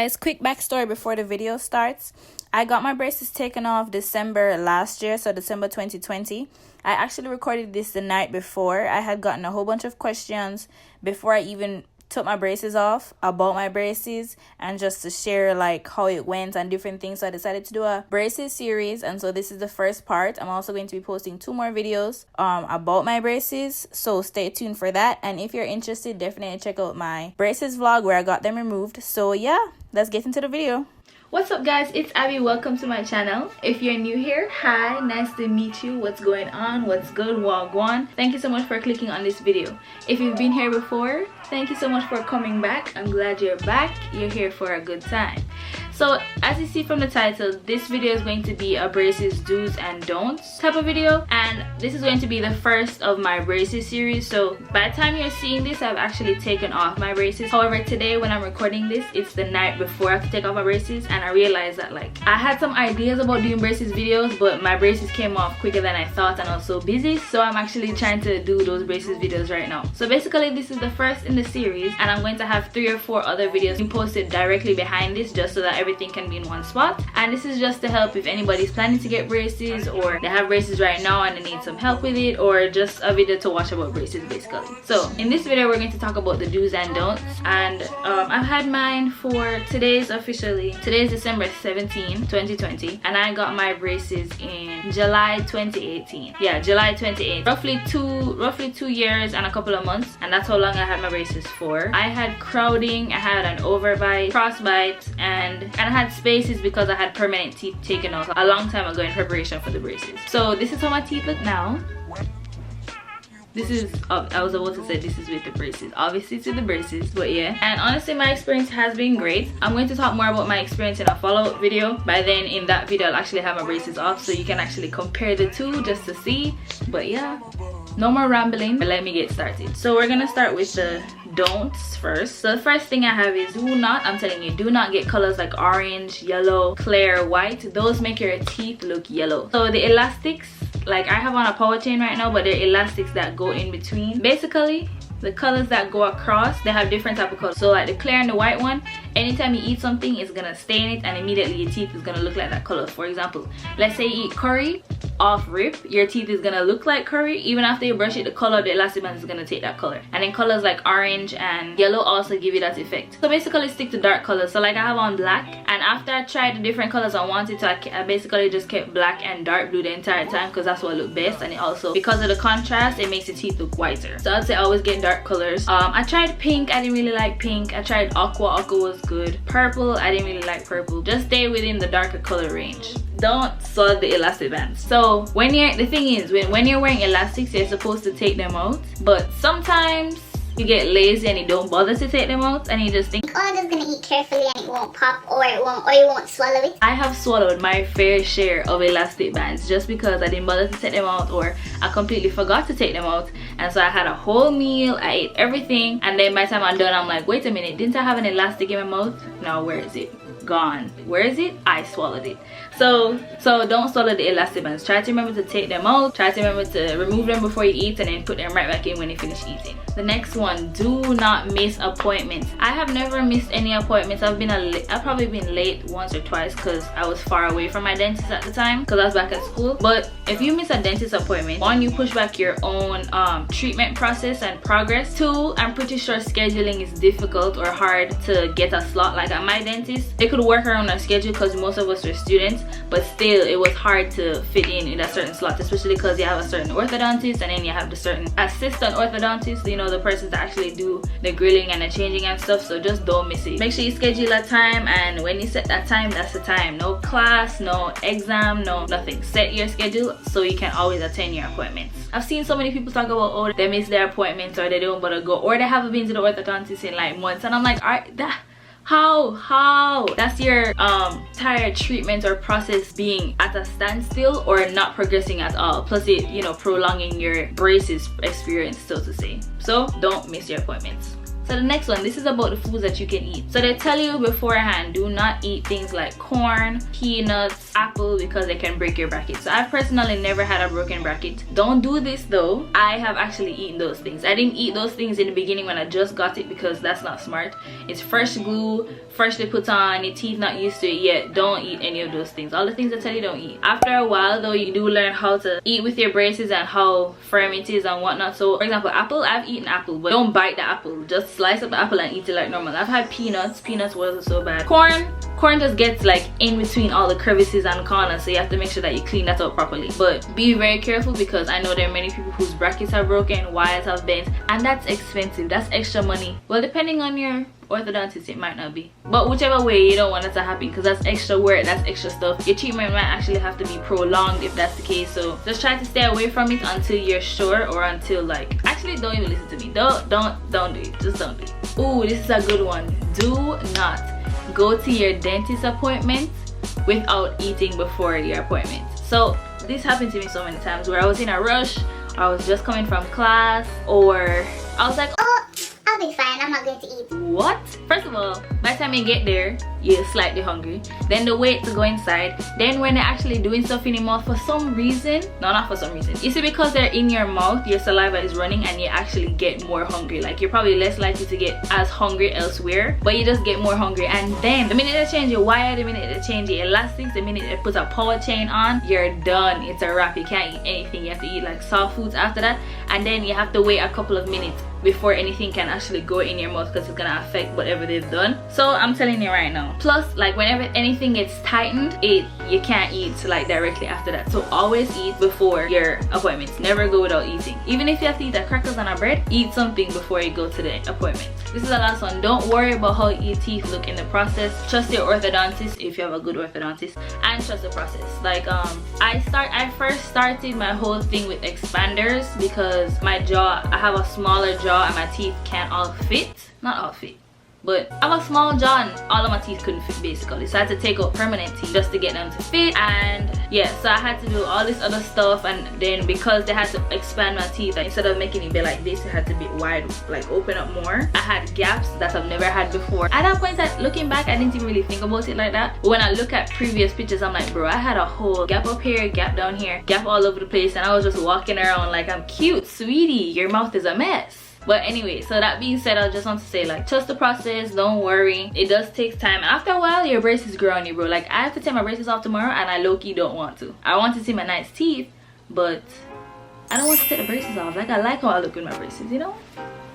guys, quick backstory before the video starts. I got my braces taken off December last year, so December 2020. I actually recorded this the night before. I had gotten a whole bunch of questions before I even took my braces off about my braces and just to share like how it went and different things. So I decided to do a braces series, and so this is the first part. I'm also going to be posting 2 more videos about my braces, so stay tuned for that. And if you're interested, definitely check out my braces vlog where I got them removed. So yeah, let's get into the video. What's up guys, it's Abby. Welcome to my channel. If you're new here, hi, nice to meet you. What's going on? What's good? Wagwan. Thank you so much for clicking on this video. If you've been here before, thank you so much for coming back. I'm glad you're back. You're here for a good time. So as you see from the title, this video is going to be a braces do's and don'ts type of video, and this is going to be the first of my braces series. So by the time you're seeing this, I've actually taken off my braces. However, today when I'm recording this, it's the night before I have to take off my braces, and I realized that like I had some ideas about doing braces videos, but my braces came off quicker than I thought and I was so busy. So I'm actually trying to do those braces videos right now. So basically this is the first in the series, and I'm going to have 3 or 4 other videos posted directly behind this, just so that everything can be in one spot. And this is just to help if anybody's planning to get braces, or they have braces right now and they need some help with it, or just a video to watch about braces basically. So in this video we're going to talk about the do's and don'ts, and I've had mine for today's December 17, 2020, and I got my braces in July 2018. Yeah, July 2018. Roughly 2 years and a couple of months, and that's how long I had my braces for. I had crowding, I had an overbite, crossbite, and I had spaces because I had permanent teeth taken off a long time ago in preparation for the braces. So this is how my teeth look now. This is, I was about to say this is with the braces. Obviously it's with the braces, but yeah. And honestly my experience has been great. I'm going to talk more about my experience in a follow-up video. By then in that video I'll actually have my braces off, so you can actually compare the two just to see. But yeah, no more rambling, but let me get started. So we're gonna start with the don'ts first. So the first thing I have is I'm telling you, do not get colors like orange, yellow, clear, white. Those make your teeth look yellow. So the elastics, like I have on a power chain right now, but they're elastics that go in between. Basically the colors that go across, they have different type of colors. So like the clear and the white one, anytime you eat something, it's gonna stain it and immediately your teeth is gonna look like that color. For example, let's say you eat curry, off rip your teeth is gonna look like curry. Even after you brush it, the color of the elastic band is gonna take that color. And then colors like orange and yellow also give you that effect. So basically stick to dark colors. So like I have on black, and after I tried the different colors I wanted to, I basically just kept black and dark blue the entire time because that's what looked best, and it also, because of the contrast, it makes your teeth look whiter. So I'd say always get dark colors. I tried pink, I didn't really like pink. I tried aqua was good. Purple, I didn't really like purple. Just stay within the darker color range. Don't soil the elastic bands. So when the thing is, when you're wearing elastics, you're supposed to take them out, but sometimes you get lazy and you don't bother to take them out, and you just think, oh, I'm just gonna eat carefully and it won't pop, or you won't swallow it. I have swallowed my fair share of elastic bands just because I didn't bother to take them out, or I completely forgot to take them out. And so I had a whole meal, I ate everything, and then by the time I'm done I'm like, wait a minute, didn't I have an elastic in my mouth? Now where is it? Gone. Where is it? I swallowed it. So don't swallow the elastic bands. Try to remember to take them out. Try to remember to remove them before you eat, and then put them right back in when you finish eating. The next one, do not miss appointments. I have never missed any appointments. I've probably been late once or twice because I was far away from my dentist at the time because I was back at school. But if you miss a dentist appointment, 1, you push back your own treatment process and progress. 2, I'm pretty sure scheduling is difficult or hard to get a slot. Like at my dentist, they could work around our schedule because most of us are students, but still it was hard to fit in a certain slot, especially because you have a certain orthodontist, and then you have the certain assistant orthodontist, you know, the persons that actually do the grilling and the changing and stuff. So just don't miss it. Make sure you schedule a time, and when you set that time, that's the time. No class, no exam, no nothing. Set your schedule so you can always attend your appointments. I've seen so many people talk about, oh, they miss their appointments, or they don't bother go, or they haven't been to the orthodontist in like months, and I'm like, alright, how that's your entire treatment or process being at a standstill or not progressing at all, plus it, you know, prolonging your braces experience, so to say. So don't miss your appointments. So the next one, this is about the foods that you can eat. So they tell you beforehand, do not eat things like corn, peanuts, apple, because they can break your bracket. So I've personally never had a broken bracket. Don't do this though. I have actually eaten those things. I didn't eat those things in the beginning when I just got it because that's not smart. It's fresh glue, freshly put on, your teeth not used to it yet. Don't eat any of those things. All the things I tell you, don't eat. After a while though, you do learn how to eat with your braces and how firm it is and whatnot. So for example, apple, I've eaten apple, but don't bite the apple. Just slice up the apple and eat it like normal. I've had peanuts. Peanuts wasn't so bad. Corn just gets like in between all the crevices and corners, so you have to make sure that you clean that up properly. But be very careful because I know there are many people whose brackets are broken, wires have bent, and that's expensive. That's extra money. Well, depending on your orthodontist, it might not be, but whichever way, you don't want it to happen because that's extra work, that's extra stuff. Your treatment might actually have to be prolonged if that's the case. So just try to stay away from it until you're sure, or until like, actually don't even listen to me. Don't do it. Just don't do it. Oh, this is a good one. Do not go to your dentist appointment without eating before your appointment. So this happened to me so many times where I was in a rush, I was just coming from class, or I was like, Oh, I'll be fine. I'm not going to eat. what? First of all, by the time you get there, you're slightly hungry. Then the wait to go inside. Then when they're actually doing stuff in your mouth, for some reason, no, not for some reason, you see, because they're in your mouth, your saliva is running and you actually get more hungry. Like, you're probably less likely to get as hungry elsewhere, but you just get more hungry. And then the minute they change your wire, the minute they change the elastics, the minute they put a power chain on, you're done. It's a wrap. You can't eat anything. You have to eat like soft foods after that, and then you have to wait a couple of minutes before anything can actually go in your mouth because it's gonna affect whatever they've done. So I'm telling you right now. Plus, like, whenever anything gets tightened, you can't eat like directly after that. So always eat before your appointments. Never go without eating. Even if you have to eat the crackers on a bread, eat something before you go to the appointment. This is the last one. Don't worry about how your teeth look in the process. Trust your orthodontist if you have a good orthodontist, and trust the process. Like, I first started my whole thing with expanders because my jaw, I have a smaller jaw and my teeth can't all fit. Not all fit, but I have a small jaw and all of my teeth couldn't fit basically, so I had to take out permanent teeth just to get them to fit. And yeah, so I had to do all this other stuff, and then because they had to expand my teeth, like, instead of making it be like this, it had to be wide, like open up more. I had gaps that I've never had before. At that point, looking back, I didn't even really think about it like that, but when I look at previous pictures, I'm like, bro, I had a whole gap up here, gap down here, gap all over the place, and I was just walking around like, I'm cute, sweetie, your mouth is a mess. But anyway, so that being said, I just want to say, like, trust the process. Don't worry, it does take time, and after a while your braces grow on you, bro. Like, I have to take my braces off tomorrow and I low-key don't want to. I want to see my nice teeth, but I don't want to take the braces off. Like, I like how I look with my braces, you know.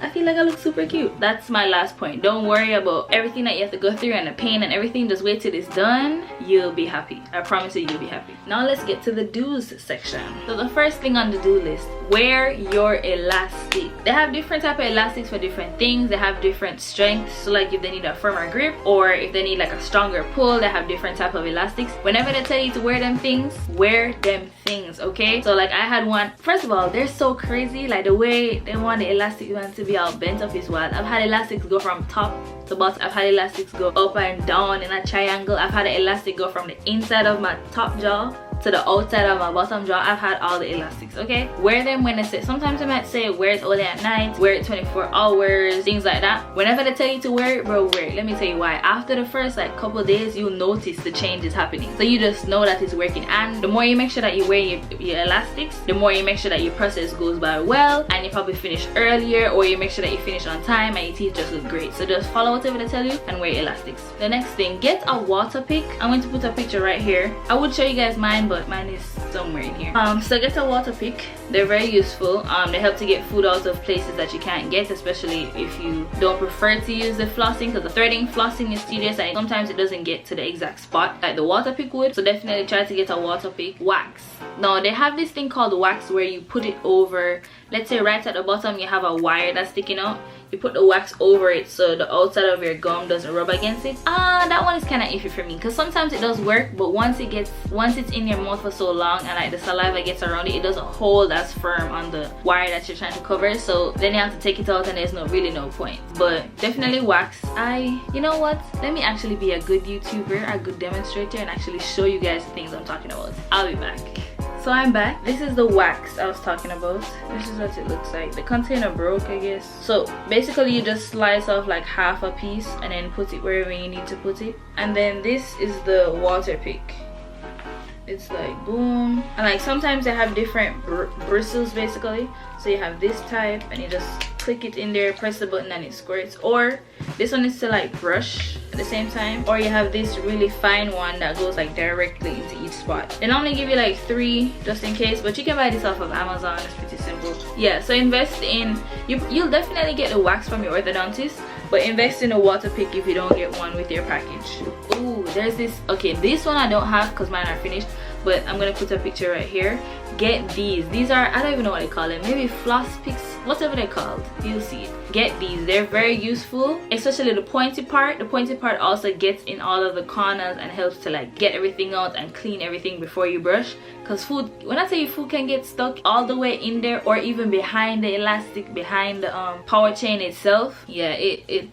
I feel like I look super cute. That's my last point. Don't worry about everything that you have to go through and the pain and everything. Just wait till it's done. You'll be happy. I promise you, you'll be happy. Now let's get to the do's section. So the first thing on the do list, wear your elastic. They have different type of elastics for different things. They have different strengths. So like if they need a firmer grip or if they need like a stronger pull, they have different type of elastics. Whenever they tell you to wear them things, wear them things, okay? So like I had one. First of all, they're so crazy. Like the way they want the elastic one to be all bent up is wild. I've had elastics go from top to bottom. I've had elastics go up and down in a triangle. I've had an elastic go from the inside of my top jaw to the outside of my bottom jaw. I've had all the elastics, okay? Wear them when they say, sometimes they might say wear it only at night, wear it 24 hours, things like that. Whenever they tell you to wear it, bro, wear it. Let me tell you why. After the first like couple of days, you'll notice the change is happening, so you just know that it's working. And the more you make sure that you wear your elastics, the more you make sure that your process goes by well, and you probably finish earlier, or you make sure that you finish on time and your teeth just look great. So just follow whatever they tell you and wear your elastics. The next thing, get a water pick. I'm going to put a picture right here. I would show you guys mine, but mine is somewhere in here. So get a water pick. They're very useful. They help to get food out of places that you can't get, especially if you don't prefer to use the flossing, because the threading flossing is tedious and sometimes it doesn't get to the exact spot like the water pick would. So definitely try to get a water pick. Wax. Now they have this thing called wax where you put it over, let's say right at the bottom you have a wire that's sticking out. You put the wax over it so the outside of your gum doesn't rub against it. That one is kind of iffy for me because sometimes it does work, but once it's in your mouth for so long and like the saliva gets around it, it doesn't hold as firm on the wire that you're trying to cover. So then you have to take it out and there's really no point. But definitely wax. You know what? Let me actually be a good YouTuber, a good demonstrator, and actually show you guys the things I'm talking about. I'll be back. So I'm back. This is the wax I was talking about. This is what it looks like. The container broke, I guess. So basically you just slice off like half a piece and then put it wherever you need to put it. And then this is the water pick. It's like boom, and like sometimes they have different bristles basically. So you have this type and you just click it in there, press the button and it squirts. Or this one is to like brush at the same time. Or you have this really fine one that goes like directly into each spot. They normally give you like 3 just in case, but you can buy this off of Amazon. It's pretty simple. Yeah, so invest in, you'll definitely get the wax from your orthodontist, but invest in a water pick if you don't get one with your package. Ooh, there's this. Okay, this one I don't have because mine are finished, but I'm gonna put a picture right here. Get these. These are, I don't even know what they call them, maybe floss picks, whatever they're called. You'll see it. Get these. They're very useful, especially the pointy part. The pointy part also gets in all of the corners and helps to like get everything out and clean everything before you brush. Because food, when I tell you food can get stuck all the way in there or even behind the elastic, behind the power chain itself, yeah, it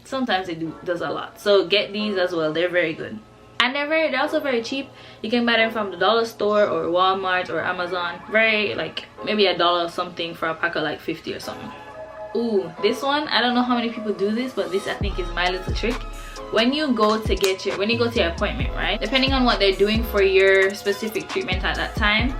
sometimes it does a lot. So get these as well. They're very good. And they're also very cheap. You can buy them from the dollar store or Walmart or Amazon. Very like maybe $1 something for a pack of like 50 or something. Ooh, this one, I don't know how many people do this, but this I think is my little trick. When you go to your appointment, right, depending on what they're doing for your specific treatment at that time,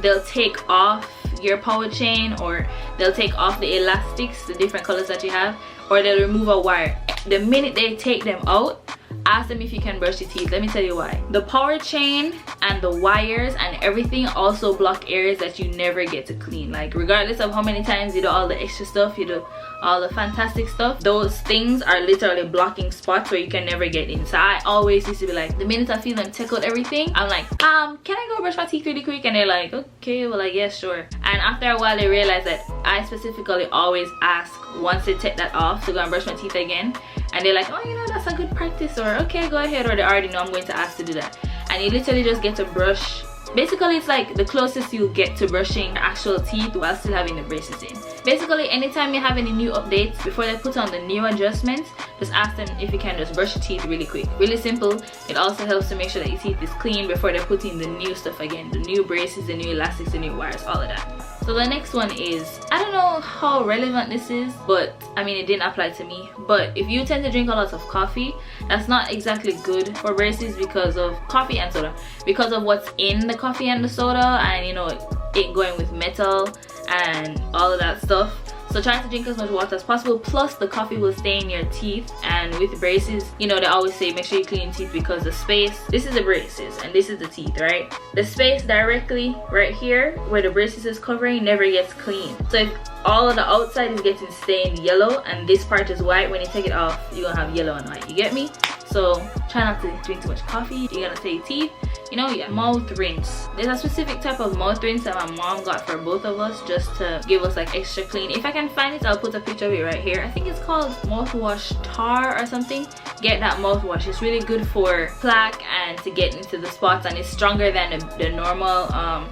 they'll take off your power chain, or they'll take off the elastics, the different colors that you have, or they'll remove a wire. The minute they take them out, ask them if you can brush your teeth. Let me tell you why. The power chain and the wires and everything also block areas that you never get to clean. Like regardless of how many times you do all the extra stuff, you do all the fantastic stuff, those things are literally blocking spots where you can never get in. So I always used to be like, the minute I feel them take out everything, I'm like, can I go brush my teeth really quick? And they're like, okay, well, like, yeah, sure. And after a while they realize that I specifically always ask once they take that off to go and brush my teeth again. And they're like, oh, you know, that's a good practice, or okay, go ahead, or they already know I'm going to ask to do that. And you literally just get to brush. Basically, it's like the closest you get to brushing actual teeth while still having the braces in. Basically, anytime you have any new updates, before they put on the new adjustments, just ask them if you can just brush your teeth really quick. Really simple. It also helps to make sure that your teeth is clean before they put in the new stuff again. The new braces, the new elastics, the new wires, all of that. So the next one is, I don't know how relevant this is, but I mean, it didn't apply to me. But if you tend to drink a lot of coffee, that's not exactly good for braces because of coffee and soda. Because of what's in the coffee and the soda, and you know, it going with metal and all of that stuff. So try to drink as much water as possible. Plus the coffee will stay in your teeth, and with braces, you know, they always say make sure you clean teeth because the space, this is the braces and this is the teeth, right? The space directly right here where the braces is covering never gets clean. So if all of the outside is getting stained yellow and this part is white, when you take it off, you're gonna have yellow and white. You get me? So try not to drink too much coffee. You're gonna take teeth. You know, yeah, mouth rinse. There's a specific type of mouth rinse that my mom got for both of us just to give us like extra clean. If I can find it, I'll put a picture of it right here. I think it's called mouthwash tar or something. Get that mouthwash. It's really good for plaque and to get into the spots, and it's stronger than the normal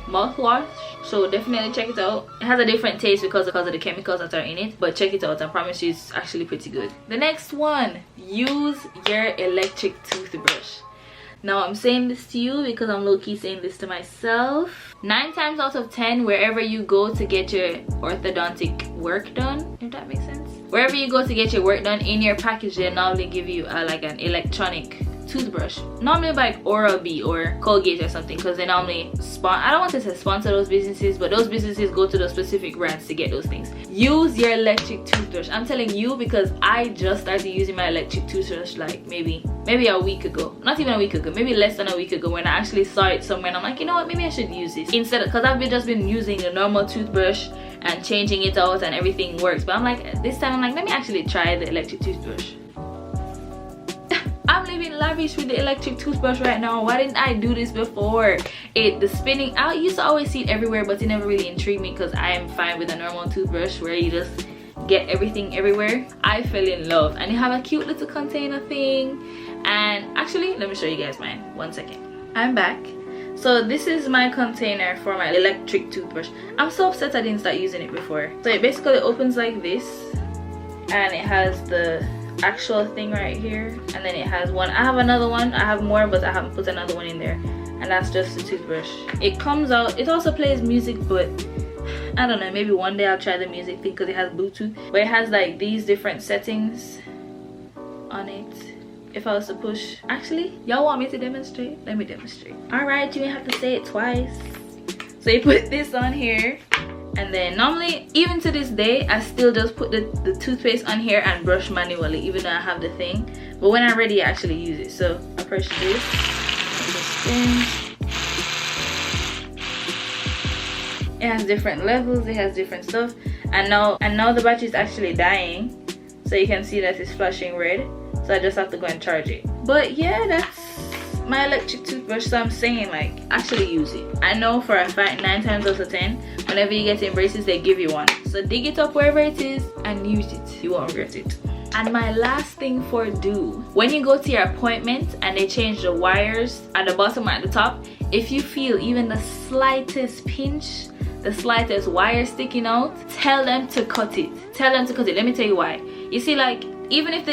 mouthwash. So definitely check it out. It has a different taste because of the chemicals that are in it, but check it out. I promise you it's actually pretty good. The next one, use your electric toothbrush. Now I'm saying this to you because I'm low-key saying this to myself. 9 times out of 10, wherever you go to get your orthodontic work done, if that makes sense, wherever you go to get your work done, in your package they normally give you like an electronic toothbrush, normally by like Oral-B or Colgate or something, because they normally I don't want to say sponsor those businesses, but those businesses go to those specific brands to get those things. Use your electric toothbrush. I'm telling you because I just started using my electric toothbrush like maybe a week ago, not even a week ago, maybe less than a week ago, when I actually saw it somewhere and I'm like, you know what, maybe I should use this instead, because I've just been using the normal toothbrush and changing it out and everything works, but I'm like, this time I'm like, let me actually try the electric toothbrush. I'm living lavish with the electric toothbrush right now. Why didn't I do this before? The spinning, I used to always see it everywhere, but it never really intrigued me because I am fine with a normal toothbrush where you just get everything everywhere. I fell in love, and you have a cute little container thing. And actually, let me show you guys mine. 1 second. I'm back. So this is my container for my electric toothbrush. I'm so upset I didn't start using it before. So it basically opens like this, and it has the actual thing right here, and then it has one. I have another one. I have more, but I haven't put another one in there, and that's just the toothbrush. It comes out, it also plays music, but I don't know, maybe one day I'll try the music thing because it has Bluetooth. But it has like these different settings on it. If I was to push, actually, y'all want me to demonstrate? Let me demonstrate. All right, you didn't have to say it twice. So you put this on here, and then normally, even to this day, I still just put the toothpaste on here and brush manually, even though I have the thing. But when I'm ready, I actually use it. So I push this, and it spins. It has different levels, it has different stuff, and now the battery is actually dying, so you can see that it's flashing red. So I just have to go and charge it. But yeah, that's my electric toothbrush. So I'm saying, like, actually use it. I know for a fact 9 times out of 10, whenever you get in braces, they give you one. So dig it up wherever it is and use it. You won't regret it. And my last thing for do, when you go to your appointment and they change the wires at the bottom or at the top, if you feel even the slightest pinch, the slightest wire sticking out, tell them to cut it. Tell them to cut it. Let me tell you why. You see, like, even if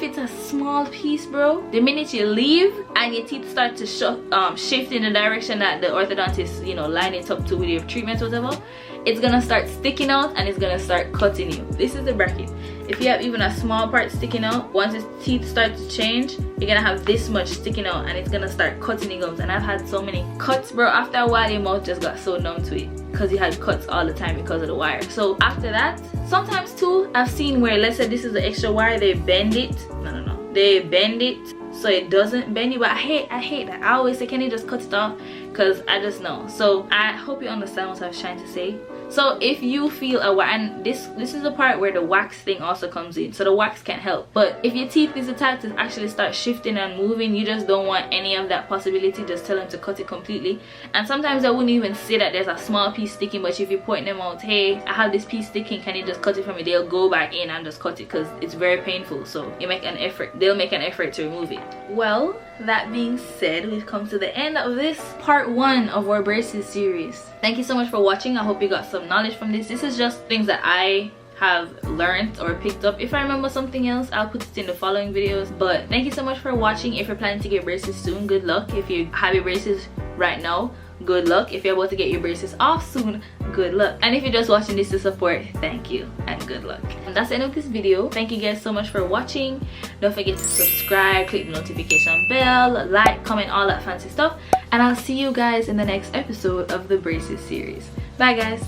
it's a small piece, bro, the minute you leave and your teeth start to shift in the direction that the orthodontist, you know, line it up to with your treatment or whatever, it's gonna start sticking out and it's gonna start cutting you. This is the bracket. If you have even a small part sticking out, once the teeth start to change, you're gonna have this much sticking out and it's gonna start cutting your gums. And I've had so many cuts, bro. After a while, your mouth just got so numb to it because you had cuts all the time because of the wire. So after that, sometimes too, I've seen where, let's say this is the extra wire, they bend it. No, they bend it so it doesn't bend you. But I hate that. I always say, can you just cut it off? Because I just know. So I hope you understand what I was trying to say. So if you feel a wire, and this is the part where the wax thing also comes in, so the wax can help. But if your teeth is the type to actually start shifting and moving, you just don't want any of that possibility. Just tell them to cut it completely. And sometimes I wouldn't even say that there's a small piece sticking, but if you point them out, hey, I have this piece sticking, can you just cut it for me? They'll go back in and just cut it because it's very painful. So you make an effort, they'll make an effort to remove it. Well, that being said, we've come to the end of this part 1 of our braces series. Thank you so much for watching. I hope you got some knowledge from this. This is just things that I have learned or picked up. If I remember something else, I'll put it in the following videos. But thank you so much for watching. If you're planning to get braces soon, good luck. If you have your braces right now, good luck. If you're about to get your braces off soon, good luck. And if you're just watching this to support, thank you and good luck. And that's the end of this video. Thank you guys so much for watching. Don't forget to subscribe, click the notification bell, like, comment, all that fancy stuff. And I'll see you guys in the next episode of the braces series. Bye guys.